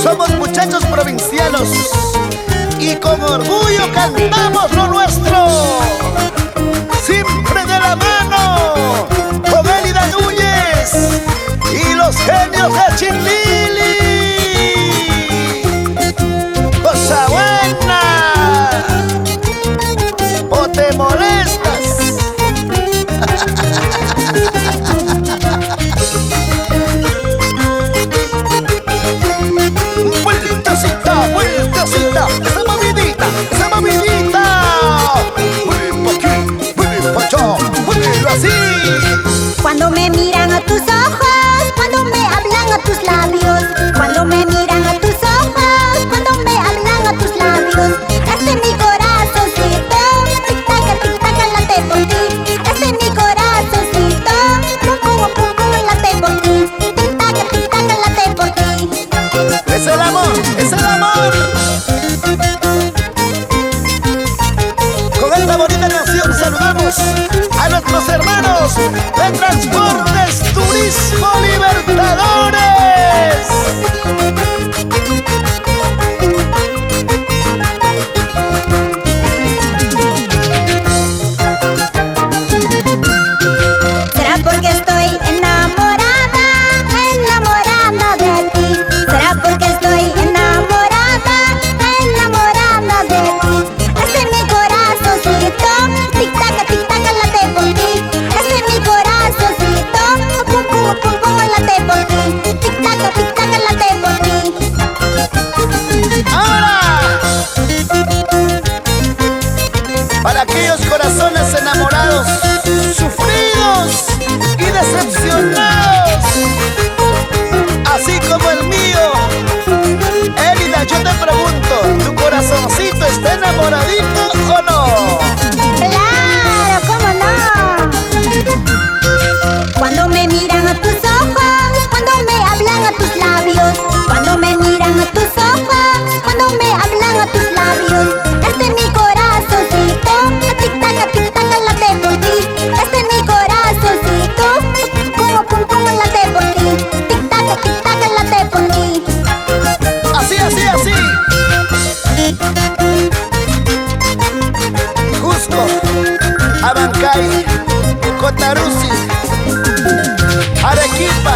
Somos muchachos provincianos y con orgullo cantamos lo nuestro. Siempre de la mano con Elida Núñez y los genios de Chilili. Cosa buena, o te molestas. Vueltacita, vueltacita, esa movidita, esa movidita. Mueve pa' aquí, mueve pa' allá, muévelo así. Cuando me miran a tus ojos, cuando me hablan a tus labios, cuando me miran a tus ojos, cuando me hablan a tus labios, este mi corazoncito, tic-tac, late por ti. Este mi corazoncito, pum, late por ti. Tic-tac, late por ti. Es el amor, es el amor. Con esta bonita canción saludamos a nuestros hermanos de Transportes Turismo Libertadores. ¿Será porque estoy enamorada, enamorada de ti? ¿Será porque estoy enamorada, enamorada de ti? Este es mi corazoncito, tic-tac, late por ti. Este es mi corazoncito, pum, late por ti. Tic-tac, late por ti. ¡Ahora! Para aquellos corazones enamorados, sufridos y decepcionados, así como el mío. Elida, yo te pregunto, ¿tu corazoncito está enamoradito o no? ¡Claro! ¿Cómo no? Cuando me miran a tus ojos, cuando me hablan a tus labios, cuando me miran a tus ojos, cuando me hablan a tus labios, este es mi corazoncito, tic-tac, late por ti. Este es mi corazoncito, pum, late por ti. Tic-tac, late por ti. Así, así, así. Cusco, Abancay, Cotarusi, Arequipa,